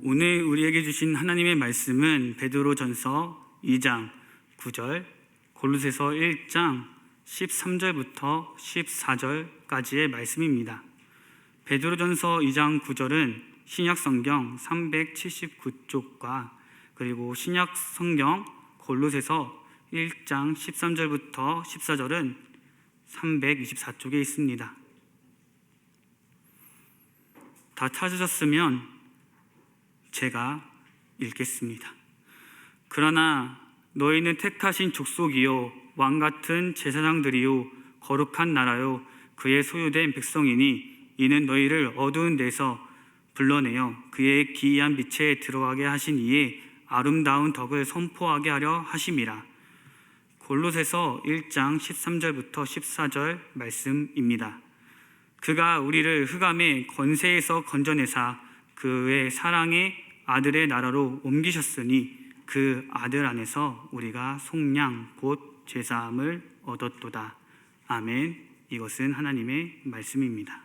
오늘 우리에게 주신 하나님의 말씀은 베드로전서 2장 9절, 골로새서 1장 13절부터 14절까지의 말씀입니다. 베드로전서 2장 9절은 신약성경 379쪽과 그리고 신약성경 골로새서 1장 13절부터 14절은 324쪽에 있습니다. 다 찾으셨으면 제가 읽겠습니다. 그러나 너희는 택하신 족속이요 왕같은 제사장들이요 거룩한 나라요 그의 소유된 백성이니 이는 너희를 어두운 데서 불러내어 그의 기이한 빛에 들어가게 하신 이의 아름다운 덕을 선포하게 하려 하심이라. 골로새서 1장 13절부터 14절 말씀입니다. 그가 우리를 흑암의 권세에서 건져내사 그의 사랑의 아들의 나라로 옮기셨으니 그 아들 안에서 우리가 속량 곧 죄사함을 얻었도다. 아멘. 이것은 하나님의 말씀입니다.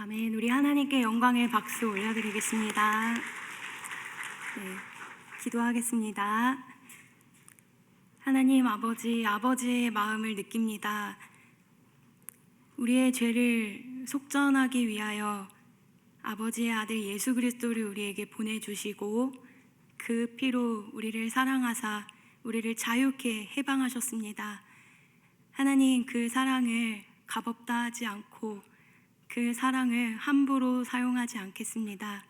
아멘. 우리 하나님께 영광의 박수 올려드리겠습니다. 네, 기도하겠습니다. 하나님 아버지, 아버지의 마음을 느낍니다. 우리의 죄를 속전하기 위하여 아버지의 아들 예수 그리스도를 우리에게 보내주시고 그 피로 우리를 사랑하사 우리를 자유케 해방하셨습니다. 하나님, 그 사랑을 값없다 하지 않고 그 사랑을 함부로 사용하지 않겠습니다.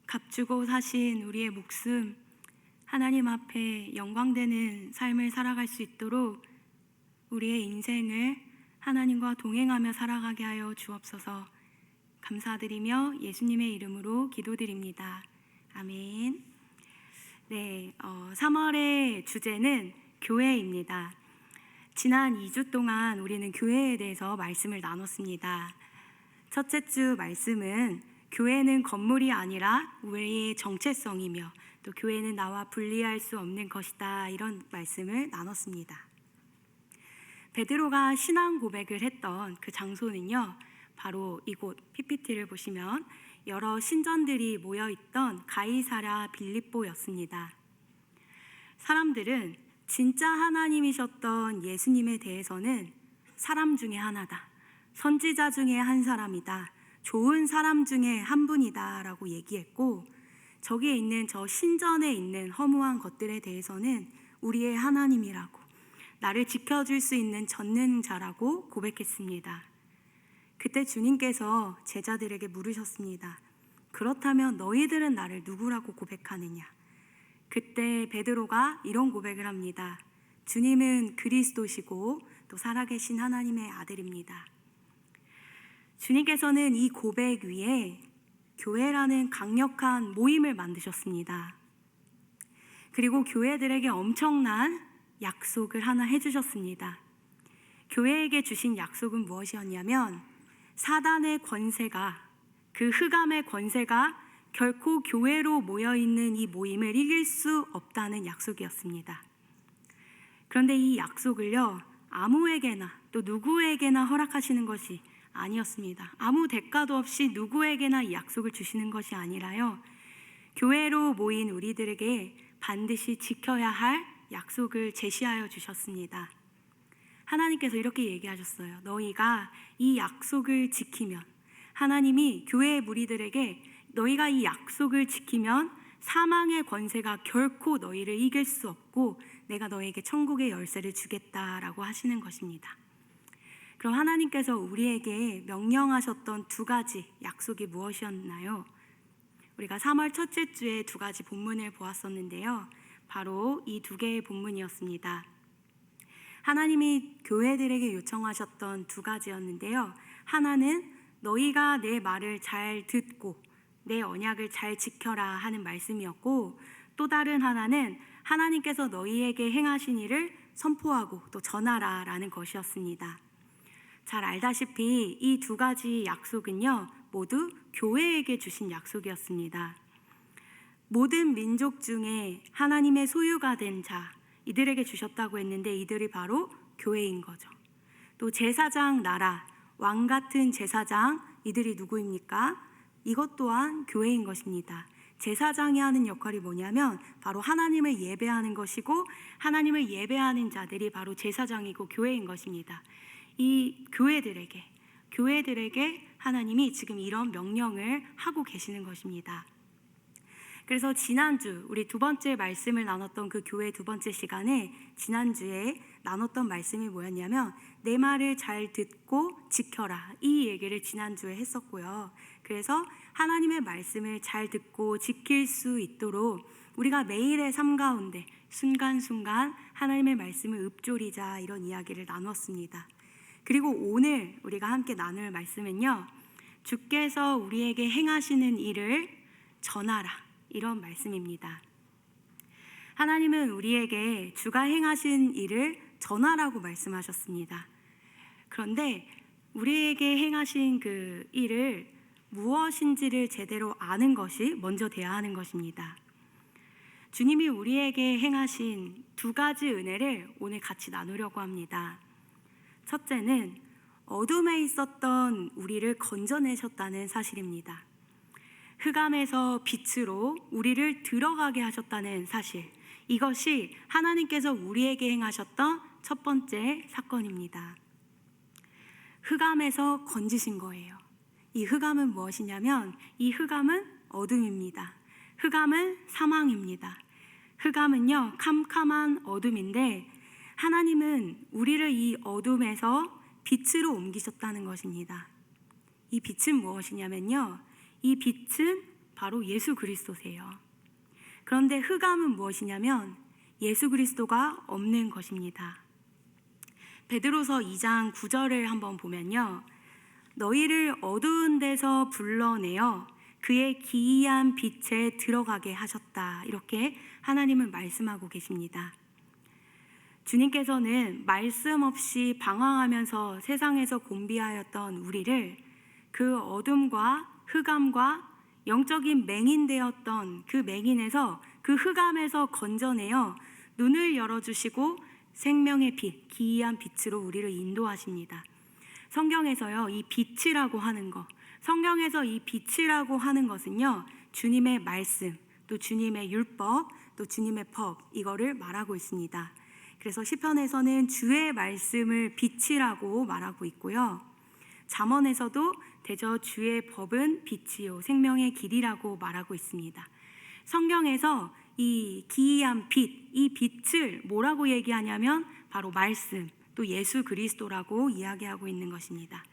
값주고 사신 우리의 목숨, 하나님 앞에 영광되는 삶을 살아갈 수 있도록 우리의 인생을 하나님과 동행하며 살아가게 하여 주옵소서. 감사드리며 예수님의 이름으로 기도드립니다. 아멘. 네, 3월의 주제는 교회입니다. 지난 2주 동안 우리는 교회에 대해서 말씀을 나눴습니다. 첫째 주 말씀은 교회는 건물이 아니라 우리의 정체성이며 또 교회는 나와 분리할 수 없는 것이다, 이런 말씀을 나눴습니다. 베드로가 신앙 고백을 했던 그 장소는요, 바로 이곳 PPT를 보시면 여러 신전들이 모여있던 가이사랴 빌립보였습니다. 사람들은 진짜 하나님이셨던 예수님에 대해서는 사람 중에 하나다, 선지자 중에 한 사람이다, 좋은 사람 중에 한 분이다 라고 얘기했고, 저기에 있는 저 신전에 있는 허무한 것들에 대해서는 우리의 하나님이라고, 나를 지켜줄 수 있는 전능자라고 고백했습니다. 그때 주님께서 제자들에게 물으셨습니다. 그렇다면 너희들은 나를 누구라고 고백하느냐? 그때 베드로가 이런 고백을 합니다. 주님은 그리스도시고 또 살아계신 하나님의 아들입니다. 주님께서는 이 고백 위에 교회라는 강력한 모임을 만드셨습니다. 그리고 교회들에게 엄청난 약속을 하나 해주셨습니다. 교회에게 주신 약속은 무엇이었냐면 사단의 권세가, 그 흑암의 권세가 결코 교회로 모여있는 이 모임을 이길 수 없다는 약속이었습니다. 그런데 이 약속을요, 아무에게나 또 누구에게나 허락하시는 것이 아니었습니다. 아무 대가도 없이 누구에게나 이 약속을 주시는 것이 아니라요, 교회로 모인 우리들에게 반드시 지켜야 할 약속을 제시하여 주셨습니다. 하나님께서 이렇게 얘기하셨어요. 너희가 이 약속을 지키면, 하나님이 교회의 무리들에게 너희가 이 약속을 지키면 사망의 권세가 결코 너희를 이길 수 없고 내가 너에게 천국의 열쇠를 주겠다라고 하시는 것입니다. 그럼 하나님께서 우리에게 명령하셨던 두 가지 약속이 무엇이었나요? 우리가 3월 첫째 주에 두 가지 본문을 보았었는데요, 바로 이 두 개의 본문이었습니다. 하나님이 교회들에게 요청하셨던 두 가지였는데요, 하나는 너희가 내 말을 잘 듣고 내 언약을 잘 지켜라 하는 말씀이었고, 또 다른 하나는 하나님께서 너희에게 행하신 일을 선포하고 또 전하라 라는 것이었습니다. 잘 알다시피 이 두 가지 약속은요, 모두 교회에게 주신 약속이었습니다. 모든 민족 중에 하나님의 소유가 된 자, 이들에게 주셨다고 했는데 이들이 바로 교회인 거죠. 또 제사장 나라, 왕 같은 제사장, 이들이 누구입니까? 이것 또한 교회인 것입니다. 제사장이 하는 역할이 뭐냐면 바로 하나님을 예배하는 것이고, 하나님을 예배하는 자들이 바로 제사장이고 교회인 것입니다. 이 교회들에게 하나님이 지금 이런 명령을 하고 계시는 것입니다. 그래서 지난주 우리 두 번째 말씀을 나눴던 그 교회 두 번째 시간에 지난주에 나눴던 말씀이 뭐였냐면 내 말을 잘 듣고 지켜라, 이 얘기를 지난주에 했었고요. 그래서 하나님의 말씀을 잘 듣고 지킬 수 있도록 우리가 매일의 삶 가운데 순간순간 하나님의 말씀을 읊조리자, 이런 이야기를 나눴습니다. 그리고 오늘 우리가 함께 나눌 말씀은요, 주께서 우리에게 행하시는 일을 전하라, 이런 말씀입니다. 하나님은 우리에게 주가 행하신 일을 전하라고 말씀하셨습니다. 그런데 우리에게 행하신 그 일을 무엇인지를 제대로 아는 것이 먼저 돼야 하는 것입니다. 주님이 우리에게 행하신 두 가지 은혜를 오늘 같이 나누려고 합니다. 첫째는 어둠에 있었던 우리를 건져내셨다는 사실입니다. 흑암에서 빛으로 우리를 들어가게 하셨다는 사실, 이것이 하나님께서 우리에게 행하셨던 첫 번째 사건입니다. 흑암에서 건지신 거예요. 이 흑암은 무엇이냐면 이 흑암은 어둠입니다. 흑암은 사망입니다. 흑암은요, 캄캄한 어둠인데 하나님은 우리를 이 어둠에서 빛으로 옮기셨다는 것입니다. 이 빛은 무엇이냐면요, 이 빛은 바로 예수 그리스도세요. 그런데 흑암은 무엇이냐면 예수 그리스도가 없는 것입니다. 베드로서 2장 9절을 한번 보면요, 너희를 어두운 데서 불러내어 그의 기이한 빛에 들어가게 하셨다, 이렇게 하나님은 말씀하고 계십니다. 주님께서는 말씀 없이 방황하면서 세상에서 곤비하였던 우리를 그 어둠과 흑암과 영적인 맹인되었던 그 맹인에서, 그 흑암에서 건져내어 눈을 열어주시고 생명의 빛, 기이한 빛으로 우리를 인도하십니다. 성경에서요, 이 빛이라고 하는 것, 성경에서 이 빛이라고 하는 것은요, 주님의 말씀, 또 주님의 율법, 또 주님의 법, 이거를 말하고 있습니다. 그래서 시편에서는 주의 말씀을 빛이라고 말하고 있고요, 잠언에서도 대저 주의 법은 빛이요 생명의 길이라고 말하고 있습니다. 성경에서 이 기이한 빛, 이 빛을 뭐라고 얘기하냐면 바로 말씀, 또 예수 그리스도라고 이야기하고 있는 것입니다.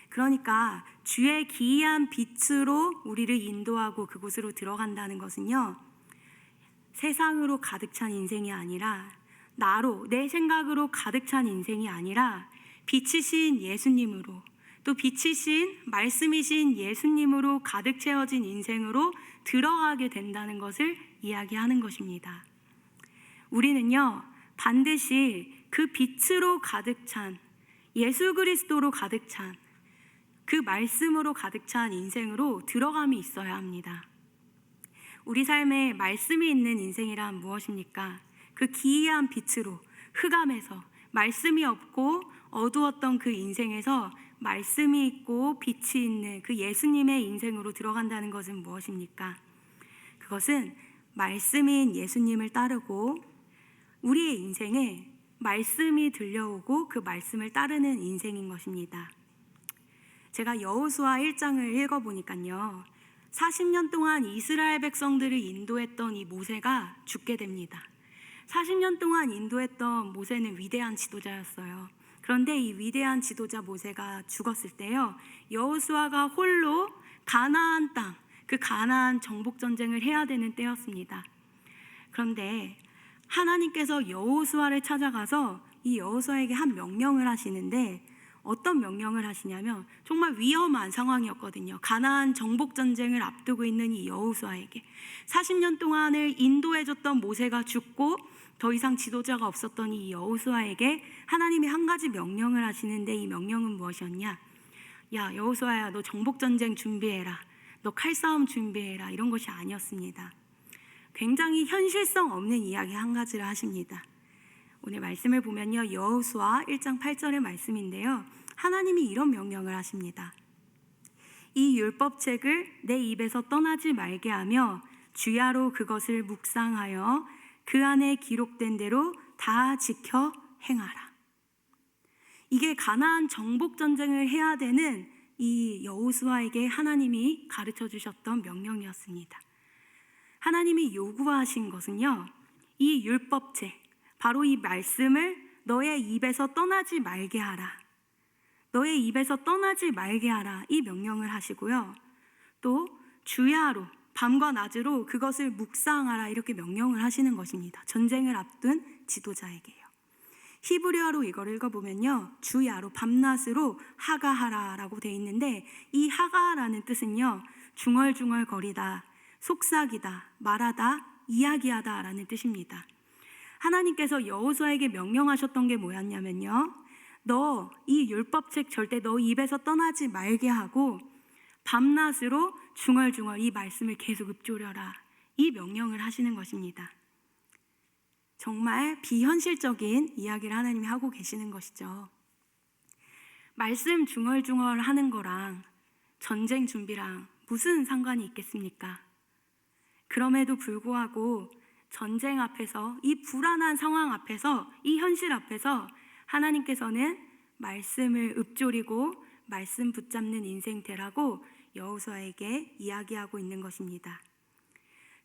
그러니까 주의 기이한 빛으로 우리를 인도하고 그곳으로 들어간다는 것은요, 세상으로 가득 찬 인생이 아니라, 나로, 내 생각으로 가득 찬 인생이 아니라 빛이신 예수님으로, 또 빛이신 말씀이신 예수님으로 가득 채워진 인생으로 들어가게 된다는 것을 이야기하는 것입니다. 우리는요, 반드시 그 빛으로 가득 찬, 예수 그리스도로 가득 찬, 그 말씀으로 가득 찬 인생으로 들어감이 있어야 합니다. 우리 삶에 말씀이 있는 인생이란 무엇입니까? 그 기이한 빛으로, 흑암에서, 말씀이 없고 어두웠던 그 인생에서 말씀이 있고 빛이 있는 그 예수님의 인생으로 들어간다는 것은 무엇입니까? 그것은 말씀인 예수님을 따르고 우리의 인생에 말씀이 들려오고 그 말씀을 따르는 인생인 것입니다. 제가 여호수아 1장을 읽어보니까요, 40년 동안 이스라엘 백성들을 인도했던 이 모세가 죽게 됩니다. 40년 동안 인도했던 모세는 위대한 지도자였어요. 그런데 이 위대한 지도자 모세가 죽었을 때요, 여호수아가 홀로 가나안 땅, 그 가나안 정복 전쟁을 해야 되는 때였습니다. 그런데 하나님께서 여호수아를 찾아가서 이 여호수아에게 한 명령을 하시는데, 어떤 명령을 하시냐면 정말 위험한 상황이었거든요. 가나안 정복 전쟁을 앞두고 있는 이 여호수아에게 40년 동안을 인도해줬던 모세가 죽고 더 이상 지도자가 없었던 이 여호수아에게 하나님이 한 가지 명령을 하시는데, 이 명령은 무엇이었냐? 야, 여호수아야, 너 정복 전쟁 준비해라, 너 칼싸움 준비해라, 이런 것이 아니었습니다. 굉장히 현실성 없는 이야기 한 가지를 하십니다. 오늘 말씀을 보면요, 여호수아 1장 8절의 말씀인데요, 하나님이 이런 명령을 하십니다. 이 율법책을 내 입에서 떠나지 말게 하며 주야로 그것을 묵상하여 그 안에 기록된 대로 다 지켜 행하라. 이게 가나안 정복 전쟁을 해야 되는 이 여호수아에게 하나님이 가르쳐 주셨던 명령이었습니다. 하나님이 요구하신 것은요, 이 율법책, 바로 이 말씀을 너의 입에서 떠나지 말게 하라, 너의 입에서 떠나지 말게 하라, 이 명령을 하시고요, 또 주야로, 밤과 낮으로 그것을 묵상하라, 이렇게 명령을 하시는 것입니다. 전쟁을 앞둔 지도자에게요. 히브리어로 이걸 읽어보면요, 주야로, 밤낮으로 하가하라라고 되어 있는데, 이 하가라는 뜻은요, 중얼중얼거리다, 속삭이다, 말하다, 이야기하다 라는 뜻입니다. 하나님께서 여호수아에게 명령하셨던 게 뭐였냐면요, 너 이 율법책 절대 너 입에서 떠나지 말게 하고 밤낮으로 중얼중얼 이 말씀을 계속 읊조려라, 이 명령을 하시는 것입니다. 정말 비현실적인 이야기를 하나님이 하고 계시는 것이죠. 말씀 중얼중얼 하는 거랑 전쟁 준비랑 무슨 상관이 있겠습니까? 그럼에도 불구하고 전쟁 앞에서, 이 불안한 상황 앞에서, 이 현실 앞에서 하나님께서는 말씀을 읊조리고 말씀 붙잡는 인생 되라고 여호수아에게 이야기하고 있는 것입니다.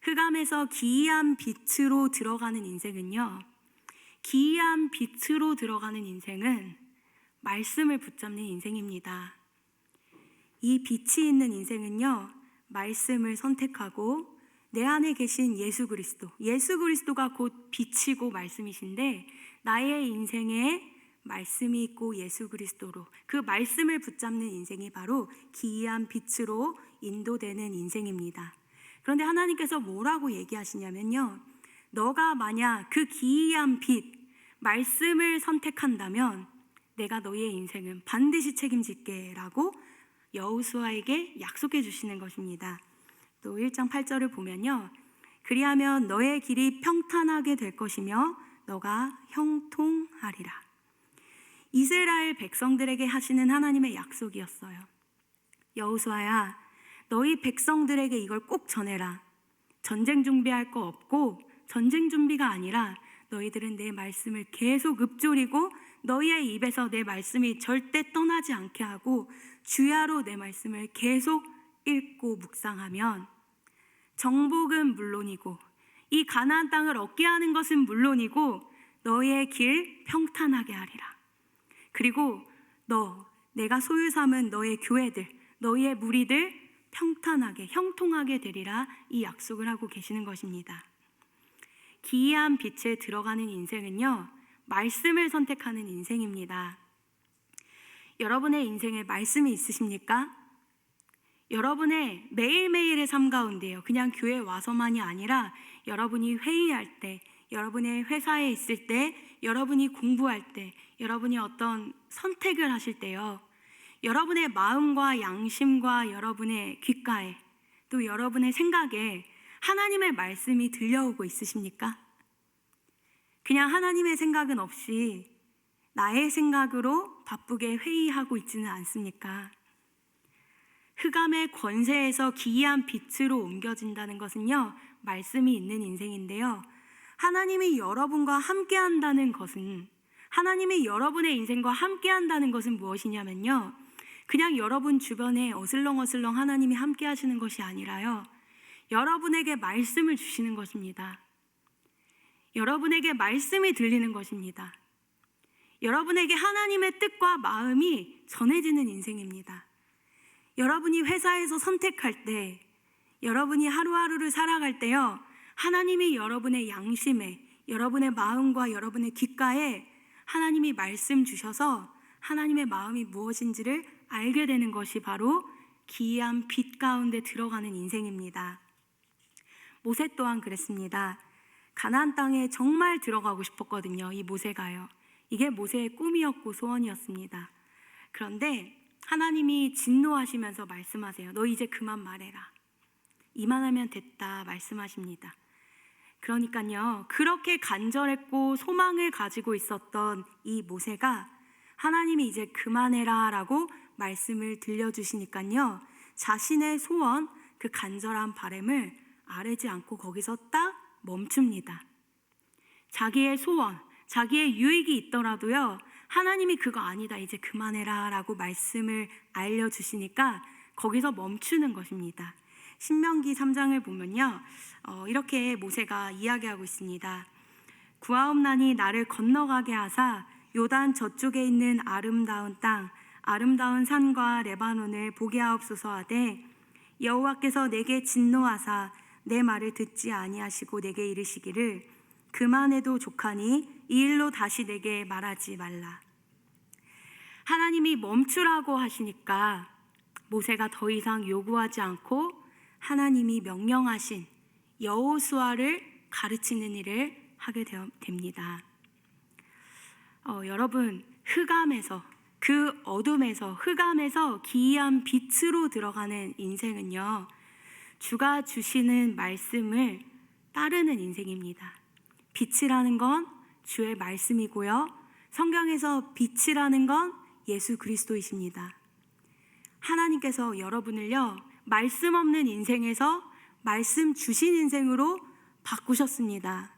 흑암에서 기이한 빛으로 들어가는 인생은요, 기이한 빛으로 들어가는 인생은 말씀을 붙잡는 인생입니다. 이 빛이 있는 인생은요, 말씀을 선택하고 내 안에 계신 예수 그리스도가 곧 빛이고 말씀이신데, 나의 인생에 말씀이 있고 예수 그리스도로 그 말씀을 붙잡는 인생이 바로 기이한 빛으로 인도되는 인생입니다. 그런데 하나님께서 뭐라고 얘기하시냐면요, 너가 만약 그 기이한 빛, 말씀을 선택한다면 내가 너희의 인생은 반드시 책임질게 라고 여호수아에게 약속해 주시는 것입니다. 또 1장 8절을 보면요, 그리하면 너의 길이 평탄하게 될 것이며 너가 형통하리라. 이스라엘 백성들에게 하시는 하나님의 약속이었어요. 여호수아야, 너희 백성들에게 이걸 꼭 전해라. 전쟁 준비할 거 없고, 전쟁 준비가 아니라 너희들은 내 말씀을 계속 읊조리고 너희의 입에서 내 말씀이 절대 떠나지 않게 하고 주야로 내 말씀을 계속 읽고 묵상하면 정복은 물론이고 이 가나안 땅을 얻게 하는 것은 물론이고 너희의 길 평탄하게 하리라. 그리고 내가 소유 삼은 너의 교회들, 너희의 무리들 평탄하게, 형통하게 되리라, 이 약속을 하고 계시는 것입니다. 기이한 빛에 들어가는 인생은요, 말씀을 선택하는 인생입니다. 여러분의 인생에 말씀이 있으십니까? 여러분의 매일매일의 삶 가운데요, 그냥 교회 와서만이 아니라 여러분이 회의할 때, 여러분의 회사에 있을 때, 여러분이 공부할 때, 여러분이 어떤 선택을 하실 때요, 여러분의 마음과 양심과 여러분의 귓가에, 또 여러분의 생각에 하나님의 말씀이 들려오고 있으십니까? 그냥 하나님의 생각은 없이 나의 생각으로 바쁘게 회의하고 있지는 않습니까? 흑암의 권세에서 기이한 빛으로 옮겨진다는 것은요, 말씀이 있는 인생인데요, 하나님이 여러분과 함께 한다는 것은, 하나님이 여러분의 인생과 함께 한다는 것은 무엇이냐면요, 그냥 여러분 주변에 어슬렁어슬렁 하나님이 함께 하시는 것이 아니라요, 여러분에게 말씀을 주시는 것입니다. 여러분에게 말씀이 들리는 것입니다. 여러분에게 하나님의 뜻과 마음이 전해지는 인생입니다. 여러분이 회사에서 선택할 때, 여러분이 하루하루를 살아갈 때요, 하나님이 여러분의 양심에, 여러분의 마음과 여러분의 귓가에 하나님이 말씀 주셔서 하나님의 마음이 무엇인지를 알게 되는 것이 바로 기이한 빛 가운데 들어가는 인생입니다. 모세 또한 그랬습니다. 가나안 땅에 정말 들어가고 싶었거든요, 이 모세가요. 이게 모세의 꿈이었고 소원이었습니다. 그런데 하나님이 진노하시면서 말씀하세요. 너 이제 그만 말해라. 이만하면 됐다 말씀하십니다. 그러니까요, 그렇게 간절했고 소망을 가지고 있었던 이 모세가 하나님이 이제 그만해라 라고 말씀을 들려주시니까요, 자신의 소원, 그 간절한 바람을 아뢰지 않고 거기서 딱 멈춥니다. 자기의 소원, 자기의 유익이 있더라도요, 하나님이 그거 아니다, 이제 그만해라 라고 말씀을 알려주시니까 거기서 멈추는 것입니다. 신명기 3장을 보면요, 이렇게 모세가 이야기하고 있습니다. 구하옵나니 나를 건너가게 하사 요단 저쪽에 있는 아름다운 땅, 아름다운 산과 레바논을 보게 하옵소서 하되, 여호와께서 내게 진노하사 내 말을 듣지 아니하시고 내게 이르시기를 그만해도 족하니 이 일로 다시 내게 말하지 말라. 하나님이 멈추라고 하시니까 모세가 더 이상 요구하지 않고 하나님이 명령하신 여호수아를 가르치는 일을 하게 됩니다. 여러분, 흑암에서, 그 어둠에서, 흑암에서 기이한 빛으로 들어가는 인생은요, 주가 주시는 말씀을 따르는 인생입니다. 빛이라는 건 주의 말씀이고요, 성경에서 빛이라는 건 예수 그리스도이십니다. 하나님께서 여러분을요, 말씀 없는 인생에서 말씀 주신 인생으로 바꾸셨습니다.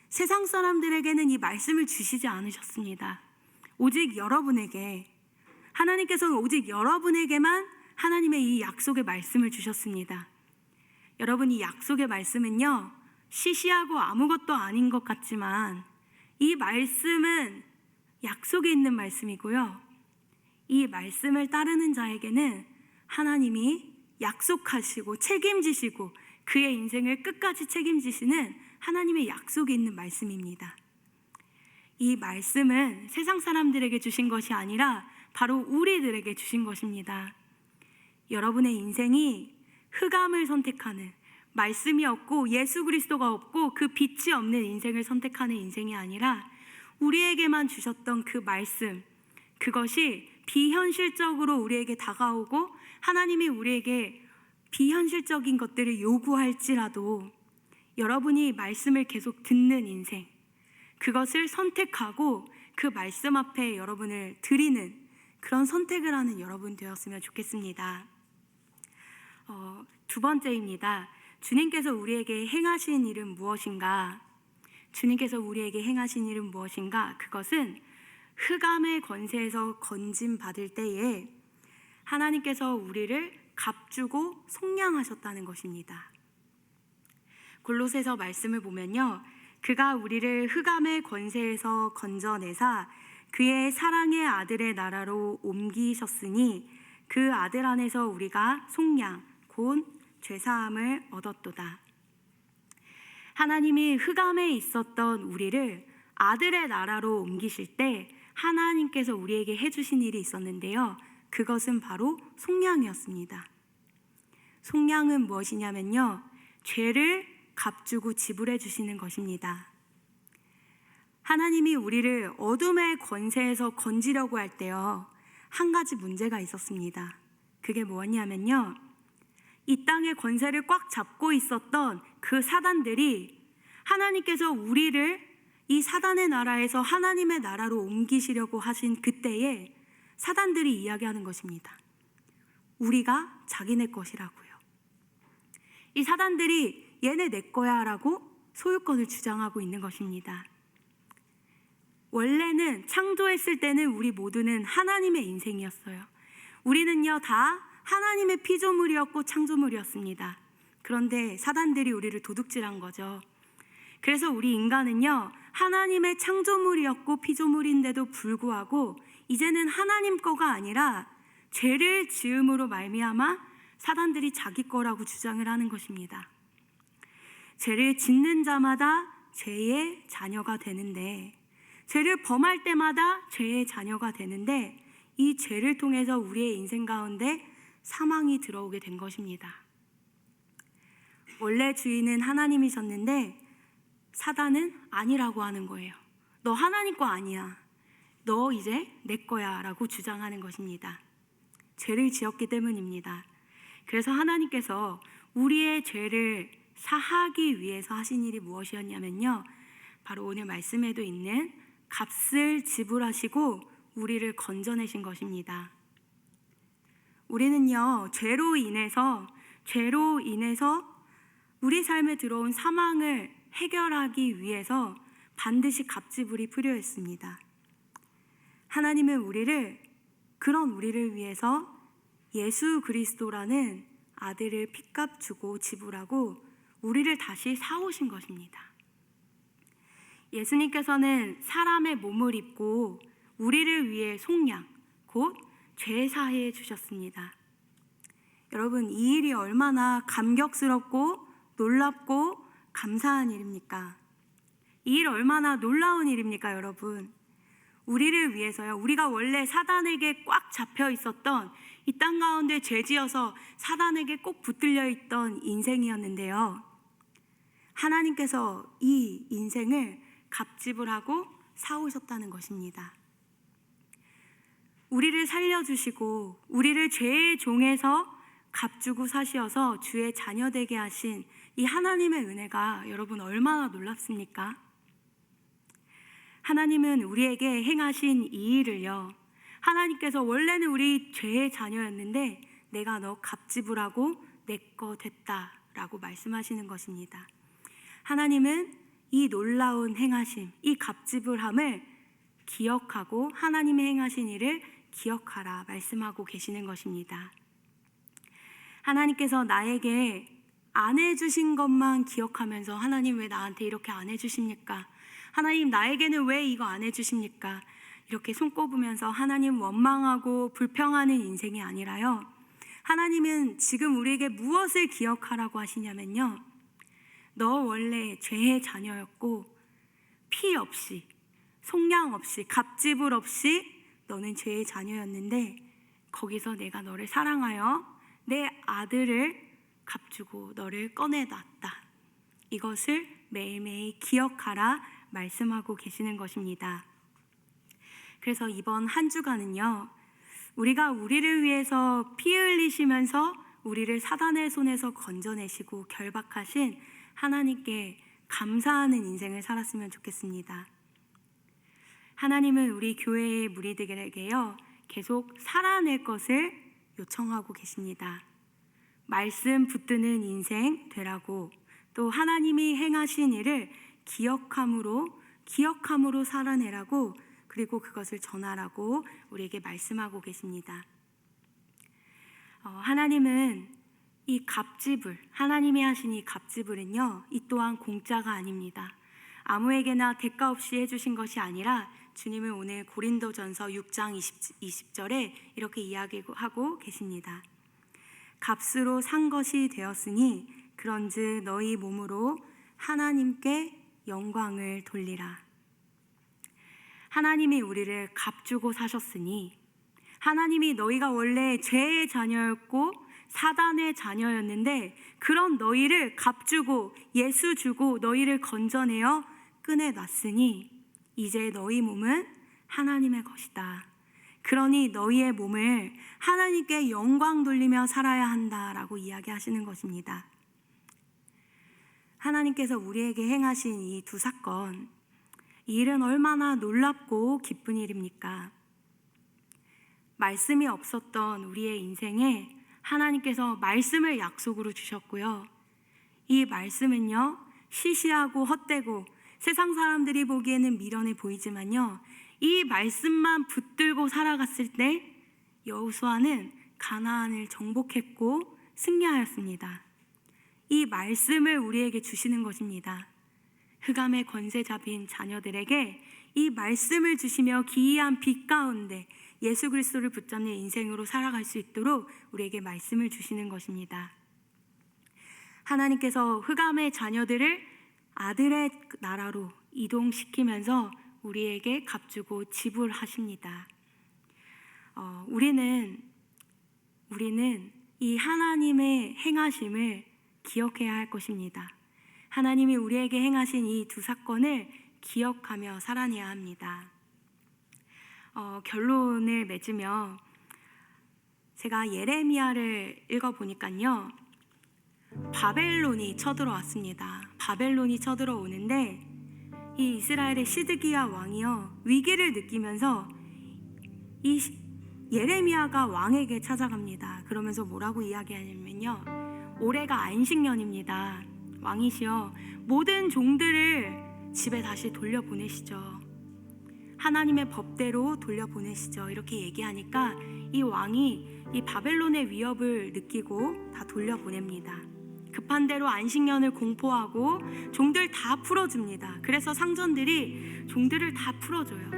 세상 사람들에게는 이 말씀을 주시지 않으셨습니다. 오직 여러분에게, 하나님께서는 오직 여러분에게만 하나님의 이 약속의 말씀을 주셨습니다. 여러분, 이 약속의 말씀은요, 시시하고 아무것도 아닌 것 같지만 이 말씀은 약속이 있는 말씀이고요, 이 말씀을 따르는 자에게는 하나님이 약속하시고 책임지시고 그의 인생을 끝까지 책임지시는 하나님의 약속이 있는 말씀입니다. 이 말씀은 세상 사람들에게 주신 것이 아니라 바로 우리들에게 주신 것입니다. 여러분의 인생이 흑암을 선택하는, 말씀이 없고 예수 그리스도가 없고 그 빛이 없는 인생을 선택하는 인생이 아니라 우리에게만 주셨던 그 말씀, 그것이 비현실적으로 우리에게 다가오고 하나님이 우리에게 비현실적인 것들을 요구할지라도 여러분이 말씀을 계속 듣는 인생, 그것을 선택하고 그 말씀 앞에 여러분을 드리는 그런 선택을 하는 여러분 되었으면 좋겠습니다. 두 번째입니다. 주님께서 우리에게 행하신 일은 무엇인가? 주님께서 우리에게 행하신 일은 무엇인가? 그것은 흑암의 권세에서 건짐 받을 때에 하나님께서 우리를 값주고 속량하셨다는 것입니다. 골로새서 말씀을 보면요, 그가 우리를 흑암의 권세에서 건져내사 그의 사랑의 아들의 나라로 옮기셨으니 그 아들 안에서 우리가 속량 곧 죄사함을 얻었도다. 하나님이 흑암에 있었던 우리를 아들의 나라로 옮기실 때 하나님께서 우리에게 해주신 일이 있었는데요, 그것은 바로 속량이었습니다. 속량은 무엇이냐면요, 죄를 값주고 지불해 주시는 것입니다. 하나님이 우리를 어둠의 권세에서 건지려고 할 때요, 한 가지 문제가 있었습니다. 그게 뭐냐면요, 이 땅의 권세를 꽉 잡고 있었던 그 사단들이 하나님께서 우리를 이 사단의 나라에서 하나님의 나라로 옮기시려고 하신 그때에 사단들이 이야기하는 것입니다. 우리가 자기네 것이라고요. 이 사단들이 얘네 내 거야 라고 소유권을 주장하고 있는 것입니다. 원래는 창조했을 때는 우리 모두는 하나님의 인생이었어요. 우리는요 다 하나님의 피조물이었고 창조물이었습니다. 그런데 사단들이 우리를 도둑질한 거죠. 그래서 우리 인간은요 하나님의 창조물이었고 피조물인데도 불구하고 이제는 하나님 거가 아니라 죄를 지음으로 말미암아 사단들이 자기 거라고 주장을 하는 것입니다. 죄를 짓는 자마다 죄의 자녀가 되는데, 죄를 범할 때마다 죄의 자녀가 되는데, 이 죄를 통해서 우리의 인생 가운데 사망이 들어오게 된 것입니다. 원래 주인은 하나님이셨는데 사단은 아니라고 하는 거예요. 너 하나님 거 아니야, 너 이제 내 거야 라고 주장하는 것입니다. 죄를 지었기 때문입니다. 그래서 하나님께서 우리의 죄를 사하기 위해서 하신 일이 무엇이었냐면요, 바로 오늘 말씀에도 있는 값을 지불하시고 우리를 건져내신 것입니다. 우리는요 죄로 인해서 우리 삶에 들어온 사망을 해결하기 위해서 반드시 값지불이 필요했습니다. 하나님은 그런 우리를 위해서 예수 그리스도라는 아들을 핏값 주고 지불하고 우리를 다시 사오신 것입니다. 예수님께서는 사람의 몸을 입고 우리를 위해 속량, 곧 죄사해 주셨습니다. 여러분, 이 일이 얼마나 감격스럽고 놀랍고 감사한 일입니까? 이 일 얼마나 놀라운 일입니까, 여러분? 우리를 위해서요, 우리가 원래 사단에게 꽉 잡혀 있었던 이 땅 가운데 죄지어서 사단에게 꼭 붙들려 있던 인생이었는데요, 하나님께서 이 인생을 값지불하고 사오셨다는 것입니다. 우리를 살려주시고 우리를 죄의 종에서 값주고 사시어서 주의 자녀 되게 하신 이 하나님의 은혜가 여러분 얼마나 놀랍습니까? 하나님은 우리에게 행하신 이 일을요 하나님께서 원래는 우리 죄의 자녀였는데 내가 너 값지불하고 내 거 됐다라고 말씀하시는 것입니다. 하나님은 이 놀라운 행하심, 이 값지불함을 기억하고 하나님의 행하신 일을 기억하라 말씀하고 계시는 것입니다. 하나님께서 나에게 안 해주신 것만 기억하면서 하나님 왜 나한테 이렇게 안 해주십니까? 하나님 나에게는 왜 이거 안 해주십니까? 이렇게 손꼽으면서 하나님 원망하고 불평하는 인생이 아니라요, 하나님은 지금 우리에게 무엇을 기억하라고 하시냐면요, 너 원래 죄의 자녀였고 피 없이 속량 없이 갑지불 없이 너는 죄의 자녀였는데 거기서 내가 너를 사랑하여 내 아들을 값주고 너를 꺼내놨다. 이것을 매일매일 기억하라 말씀하고 계시는 것입니다. 그래서 이번 한 주간은요, 우리가 우리를 위해서 피 흘리시면서 우리를 사단의 손에서 건져내시고 결박하신 하나님께 감사하는 인생을 살았으면 좋겠습니다. 하나님은 우리 교회의 무리들에게요, 계속 살아낼 것을 요청하고 계십니다. 말씀 붙드는 인생 되라고, 또 하나님이 행하신 일을 기억함으로 살아내라고, 그리고 그것을 전하라고 우리에게 말씀하고 계십니다. 하나님은 이 갑지불, 하나님이 하신 이 갑지불은요, 이 또한 공짜가 아닙니다. 아무에게나 대가 없이 해주신 것이 아니라 주님은 오늘 고린도전서 6장 20절에 이렇게 이야기하고 계십니다. 값으로 산 것이 되었으니 그런즉 너희 몸으로 하나님께 영광을 돌리라. 하나님이 우리를 값주고 사셨으니, 하나님이 너희가 원래 죄의 자녀였고 사단의 자녀였는데 그런 너희를 값주고 예수 주고 너희를 건져내어 꺼내놨으니 이제 너희 몸은 하나님의 것이다. 그러니 너희의 몸을 하나님께 영광 돌리며 살아야 한다라고 이야기하시는 것입니다. 하나님께서 우리에게 행하신 이 두 사건, 이 일은 얼마나 놀랍고 기쁜 일입니까? 말씀이 없었던 우리의 인생에 하나님께서 말씀을 약속으로 주셨고요, 이 말씀은요, 시시하고 헛되고 세상 사람들이 보기에는 미련해 보이지만요, 이 말씀만 붙들고 살아갔을 때 여호수아는 가나안을 정복했고 승리하였습니다. 이 말씀을 우리에게 주시는 것입니다. 흑암의 권세 잡힌 자녀들에게 이 말씀을 주시며 기이한 빛 가운데 예수 그리스도를 붙잡는 인생으로 살아갈 수 있도록 우리에게 말씀을 주시는 것입니다. 하나님께서 흑암의 자녀들을 아들의 나라로 이동시키면서 우리에게 값주고 지불하십니다. 우리는 이 하나님의 행하심을 기억해야 할 것입니다. 하나님이 우리에게 행하신 이 두 사건을 기억하며 살아내야 합니다. 결론을 맺으며 제가 예레미야를 읽어보니까요, 바벨론이 쳐들어왔습니다. 바벨론이 쳐들어오는데 이 이스라엘의 시드기야 왕이요, 위기를 느끼면서 이 예레미야가 왕에게 찾아갑니다. 그러면서 뭐라고 이야기하냐면요, 올해가 안식년입니다. 왕이시여 모든 종들을 집에 다시 돌려보내시죠. 하나님의 법대로 돌려보내시죠. 이렇게 얘기하니까 이 왕이 이 바벨론의 위협을 느끼고 다 돌려보냅니다. 급한 대로 안식년을 공포하고 종들 다 풀어줍니다. 그래서 상전들이 종들을 다 풀어줘요.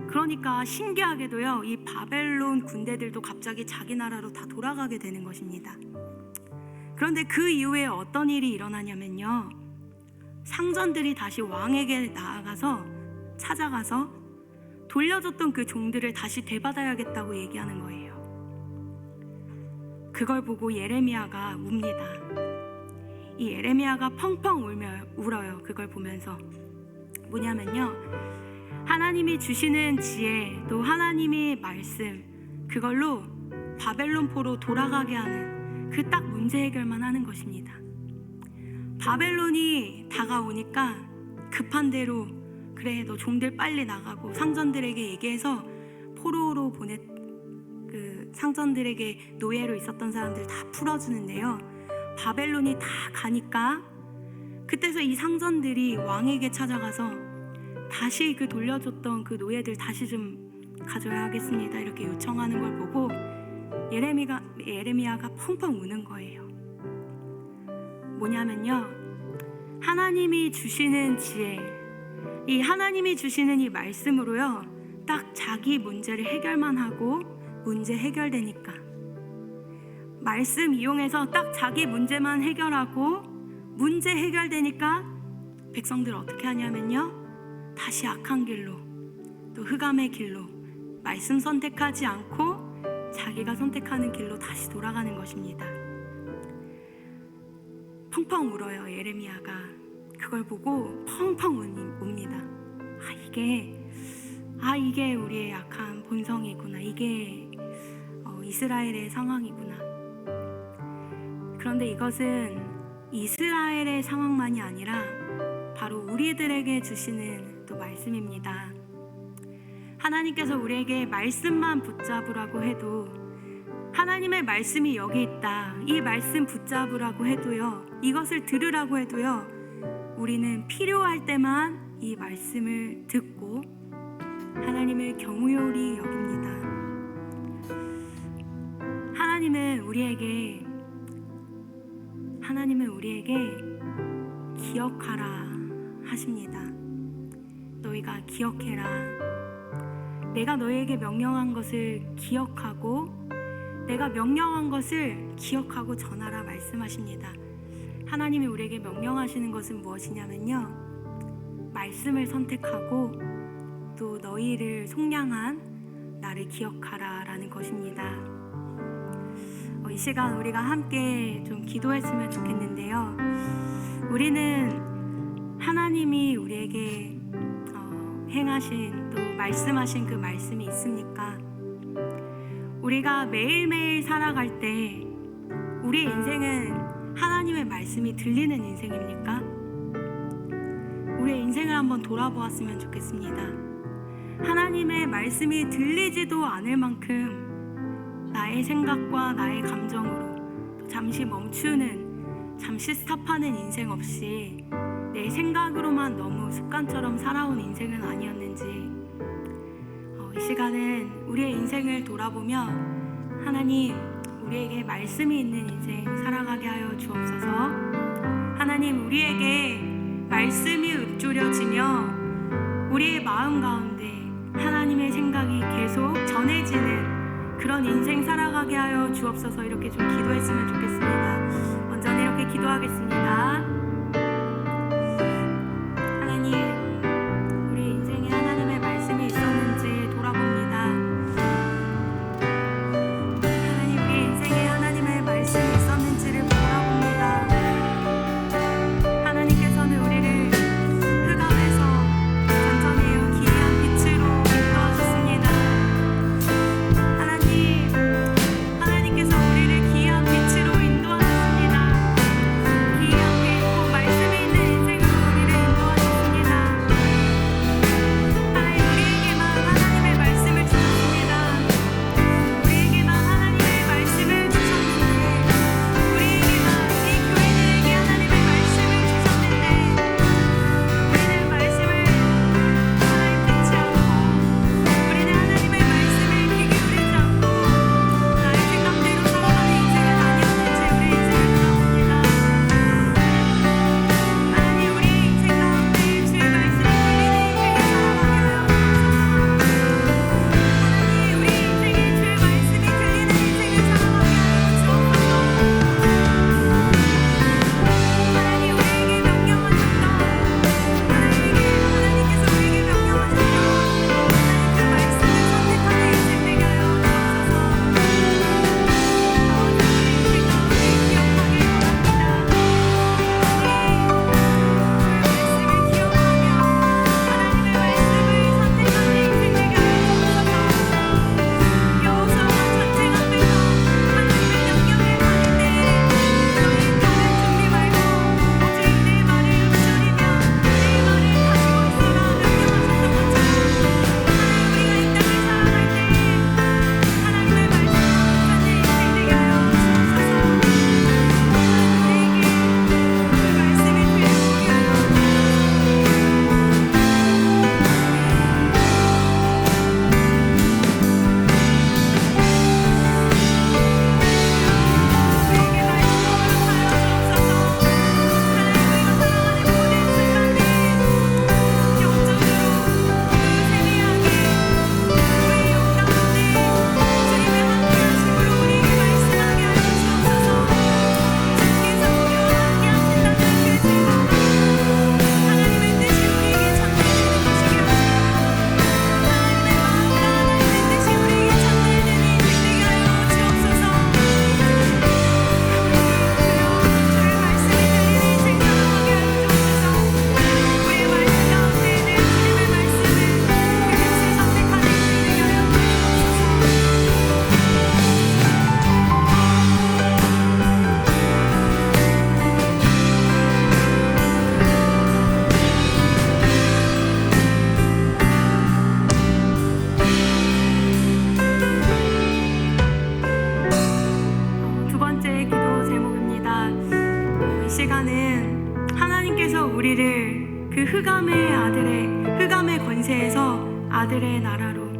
그러니까 신기하게도요, 이 바벨론 군대들도 갑자기 자기 나라로 다 돌아가게 되는 것입니다. 그런데 그 이후에 어떤 일이 일어나냐면요, 상전들이 다시 왕에게 찾아가서 돌려줬던 그 종들을 다시 되받아야겠다고 얘기하는 거예요. 그걸 보고 예레미야가 웁니다. 이 예레미야가 펑펑 울어요. 그걸 보면서 뭐냐면요, 하나님이 주시는 지혜, 또 하나님의 말씀, 그걸로 바벨론포로 돌아가게 하는 그 딱 문제 해결만 하는 것입니다. 바벨론이 다가오니까 급한 대로 그래 너 종들 빨리 나가고 상전들에게 얘기해서 포로로 그 상전들에게 노예로 있었던 사람들 다 풀어주는데요. 바벨론이 다 가니까 그때서 이 상전들이 왕에게 찾아가서 다시 그 돌려줬던 그 노예들 다시 좀 가져야 하겠습니다 이렇게 요청하는 걸 보고 예레미야가 펑펑 우는 거예요. 뭐냐면요, 하나님이 주시는 지혜, 이 하나님이 주시는 이 말씀으로요 딱 자기 문제를 해결만 하고 문제 해결되니까, 말씀 이용해서 딱 자기 문제만 해결하고 문제 해결되니까 백성들 어떻게 하냐면요, 다시 악한 길로, 또 흑암의 길로, 말씀 선택하지 않고 자기가 선택하는 길로 다시 돌아가는 것입니다. 펑펑 울어요. 예레미야가 그걸 보고 펑펑 웁니다. 이게 우리의 약한 본성이구나. 이게 이스라엘의 상황이구나. 그런데 이것은 이스라엘의 상황만이 아니라 바로 우리들에게 주시는 또 말씀입니다. 하나님께서 우리에게 말씀만 붙잡으라고 해도, 하나님의 말씀이 여기 있다, 이 말씀 붙잡으라고 해도요, 이것을 들으라고 해도요, 우리는 필요할 때만 이 말씀을 듣고 하나님을 경외히 여깁니다. 하나님은 우리에게 기억하라 하십니다. 너희가 기억해라. 내가 너희에게 명령한 것을 기억하고 내가 명령한 것을 기억하고 전하라 말씀하십니다. 하나님이 우리에게 명령하시는 것은 무엇이냐면요, 말씀을 선택하고 또 너희를 속량한 나를 기억하라 라는 것입니다. 이 시간 우리가 함께 좀 기도했으면 좋겠는데요, 우리는 하나님이 우리에게 행하신 또 말씀하신 그 말씀이 있습니까? 우리가 매일매일 살아갈 때 우리의 인생은 하나님의 말씀이 들리는 인생입니까? 우리의 인생을 한번 돌아보았으면 좋겠습니다. 하나님의 말씀이 들리지도 않을 만큼 나의 생각과 나의 감정으로 또 잠시 멈추는, 잠시 스탑하는 인생 없이 내 생각으로만 너무 습관처럼 살아온 인생은 아니었는지, 이 시간은 우리의 인생을 돌아보며 하나님, 우리에게 말씀이 있는 인생 살아가게 하여 주옵소서. 하나님, 우리에게 말씀이 읊조려지며 우리의 마음 가운데 하나님의 생각이 계속 전해지는 그런 인생 살아가게 하여 주옵소서. 이렇게 좀 기도했으면 좋겠습니다. 먼저 이렇게 기도하겠습니다. 하나님, 우리 인생에 하나님의 말씀이 있었는지 돌아봅니다. 하나님, 우리 인생에 하나님의 말씀이 있었는지를 돌아봅니다. 하나님께서는 우리를 흑암에서 전전해요 기이한 빛으로 이끌어 주십니다. 하나님께서 우리를 기이한 빛으로 인도하셨습니다. 기이한 빛 흑암의 권세에서 아들의 나라로,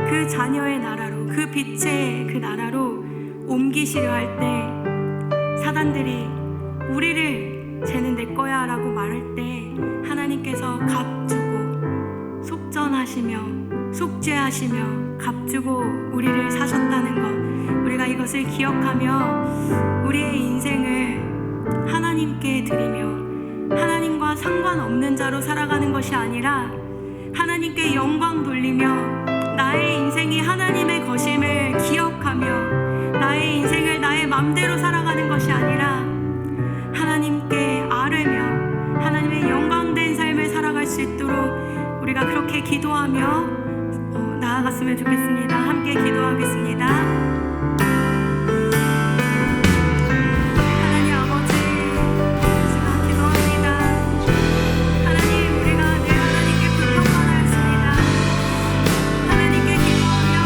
그 자녀의 나라로, 그 빛의 그 나라로 옮기시려 할 때, 사단들이 우리를 쟤는 내 거야 라고 말할 때 하나님께서 값주고 속전하시며 속죄하시며 값주고 우리를 사셨다는 것, 우리가 이것을 기억하며 우리의 인생을 하나님께 드리며 하나님과 상관없는 자로 살아가는 것이 아니라 하나님께 영광 돌리며 나의 인생이 하나님의 것임을 기억하며 나의 인생을 나의 맘대로 살아가는 것이 아니라 하나님께 아뢰며 하나님의 영광된 삶을 살아갈 수 있도록 우리가 그렇게 기도하며 나아갔으면 좋겠습니다. 함께 기도하겠습니다. 하나님 아버지, 제가 기도합니다. 하나님, 우리가 늘 하나님께 불평만하였습니다. 하나님께 기도하며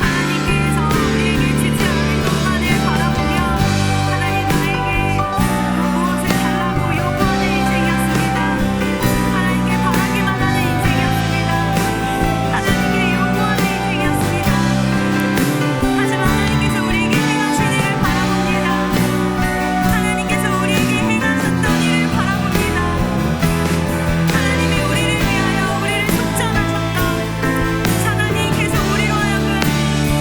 하나님께서 우리에게 주지 않은 것만을 바라보며 하나님 나에게 무엇을 달라고 요구하는 인생이었습니다. 하나님께 바라기만 하는 인생이었습니다. 하나님께 요구하는 인생이었습니다. 하지만 하나님께서 우리에게 행하신 일을 바라봅니다. 하나님께서 우리에게 행하셨던 일을 바라봅니다. 하나님이 우리를 위하여 우리를 속전하셨던, 사단이께서 우리로 하여금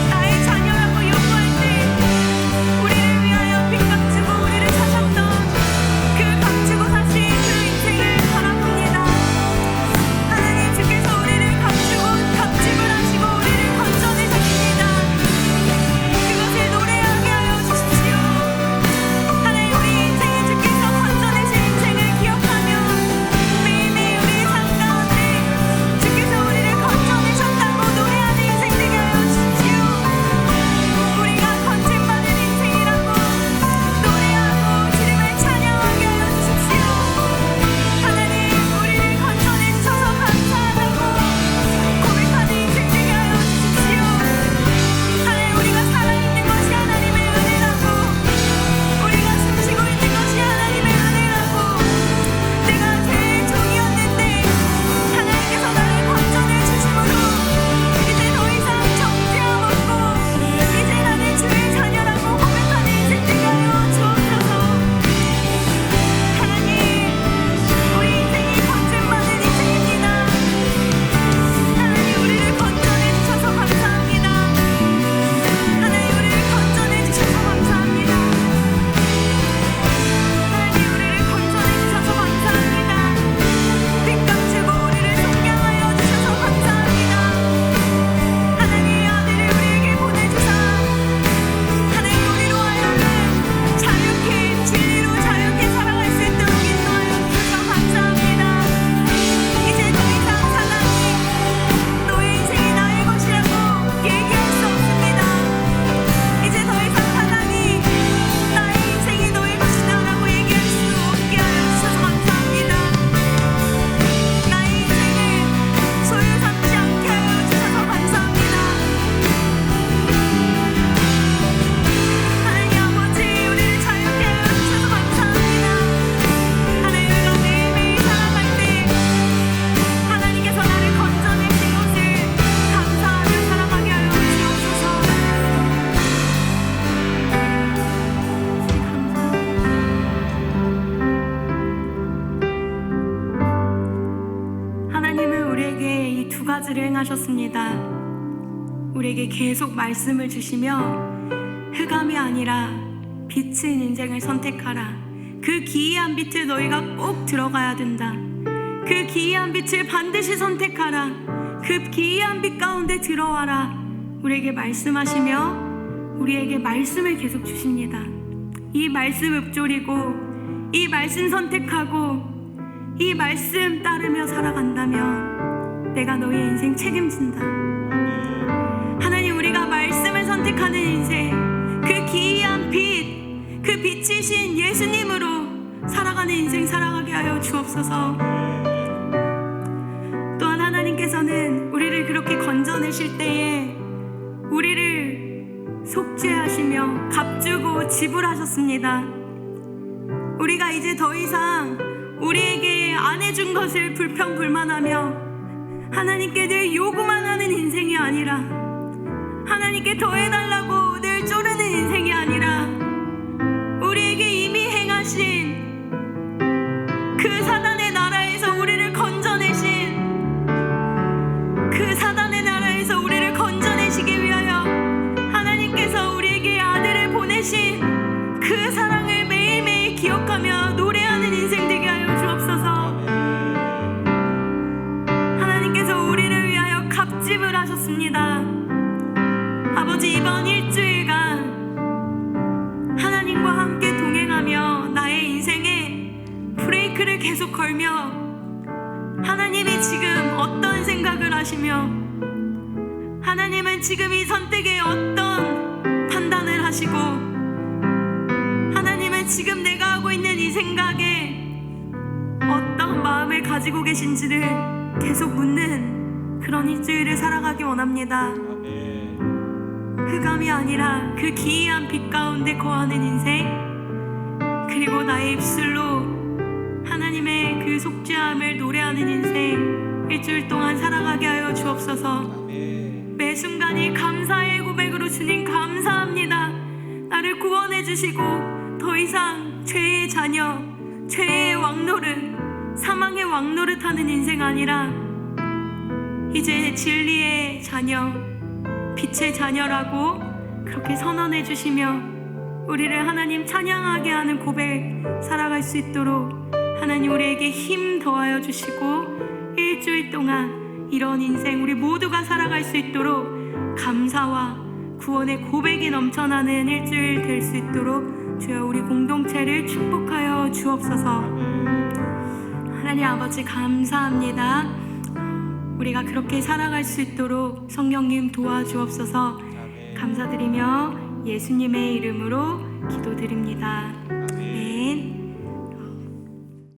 나의 자녀라고 요구할 때 우리를 위하여 빚값주고 우리를 사셨던 그 값주고 사신 그 인생을 바라봅니다. 하나님, 주께서 우리를 값주고 값지불하시고 우리를 건져내셨습니다. 그것을 노래하게 하여 주십시오. 하나님, 우리 인생에 주께서 건져내신 인생을 기억하며 매일매일 우리의 삶 가운데 주께서 우리를 건져내셨다고 노래하는 인생 되게 하여 주십시오. 우리가 건짐받은 인생이라고 노래하고 주님을 찬양하게 하여 주십시오. 하나님, 우리를 건져내 주셔서 감사하다고 고백하는 인생 되게 하여 주십시오. 하나님, 우리가 살아있는 것이 하나님의 은혜라고, 우리가 숨쉬고 있는 것이 하나님의 은혜라고, 내가 죄의 종이었는데 하나님께서 나를 건져내 주심으로 이제 더 이상 정죄함 없고 이제 나는 주의 자녀라고 고백하는 인생 되게 하여 주옵소서. 하나님, 우리 인생이 건짐받은 인생입니다. 하나님, 우리를 건져내 주셔서 감사합니다. 하나님, 우리를 건져내 주셔서 감사합니다. 하나님, 우리를 건져내 주셔서 감사합니다. 빚값 주고 우리를 속량하여 주셔서 감사합니다. 하나님의 아들을 우리에게 보내주사 하나님, 우리로 하여금 자유케, 진리로 자유케 살아갈 수 있도록 인도하여 주셔서 감사합니다. 이제 더 이상 사단이 너의 인생이 나의 것이라고 얘기할 수 없습니다. 이제 더 이상 사단이 나의 인생이 너의 것이다라고 얘기할 수 없게 하여 주셔서 감사합니다. 나의 인생을 소유 삼지 않게 하여 주셔서 감사합니다. 하나님 아버지, 우리를 자유케 하여 주셔서 감사합니다. 하나님, 우리가 매일매일 살아갈 때 하나님께서 나를 건져내신 것을 감사하며 살아가게 하여 주옵소서. 하나님은 우리에게 이 두 가지를 행하셨습니다. 우리에게 계속 말씀을 주시며 흑암이 아니라 빛인 인생을 선택하라. 그 기이한 빛을 너희가 꼭 들어가야 된다. 그 기이한 빛을 반드시 선택하라. 그 기이한 빛 가운데 들어와라. 우리에게 말씀하시며 우리에게 말씀을 계속 주십니다. 이 말씀 읊조리고 이 말씀 선택하고 이 말씀 따르며 살아간다면 내가 너의 인생 책임진다. 하나님, 우리가 말씀을 선택하는 인생, 그 기이한 빛, 그 빛이신 예수님으로 살아가는 인생 살아가게 하여 주옵소서. 또한 하나님께서는 우리를 그렇게 건져내실 때에 우리를 속죄하시며 값주고 지불하셨습니다. 우리가 이제 더 이상 우리에게 안 해준 것을 불평불만하며 하나님께 늘 요구만 하는 인생이 아니라 하나님께 더 해달라고 늘 쪼르는 인생이 아니라 우리에게 이미 행하신 그 사단의 나라에서 우리를 건져내신 그 사단의 나라에서 우리를 건져내시기 위하여 하나님께서 우리에게 아들을 보내신 그 사랑을 매일매일 기억하며 노래하는 인생 되게 하여 주옵소서. 하나님께서 우리를 위하여 갑집을 하셨습니다. 아버지, 이번 일주일간 하나님과 함께 동행하며 나의 인생에 브레이크를 계속 걸며 하나님이 지금 어떤 생각을 하시며 하나님은 지금 이 선택에 어떤 판단을 하시고 하나님은 지금 내가 하고 있는 이 생각에 어떤 마음을 가지고 계신지를 계속 묻는 그런 일주일을 살아가기 원합니다. 흑암이 아니라 그 기이한 빛 가운데 거하는 인생, 그리고 나의 입술로 하나님의 그 속죄함을 노래하는 인생 일주일 동안 살아가게 하여 주옵소서. 매 순간이 감사의 고백으로 주님 감사합니다. 나를 구원해 주시고 더 이상 죄의 자녀, 죄의 왕노릇, 사망의 왕노릇하는 인생 아니라 이제 진리의 자녀, 빛의 자녀라고 그렇게 선언해 주시며 우리를 하나님 찬양하게 하는 고백 살아갈 수 있도록 하나님 우리에게 힘 더하여 주시고 일주일 동안 이런 인생 우리 모두가 살아갈 수 있도록 감사와 구원의 고백이 넘쳐나는 일주일 될 수 있도록 주여 우리 공동체를 축복하여 주옵소서. 하나님 아버지 감사합니다. 우리가 그렇게 살아갈 수 있도록 성령님 도와주옵소서. 감사드리며 예수님의 이름으로 기도드립니다.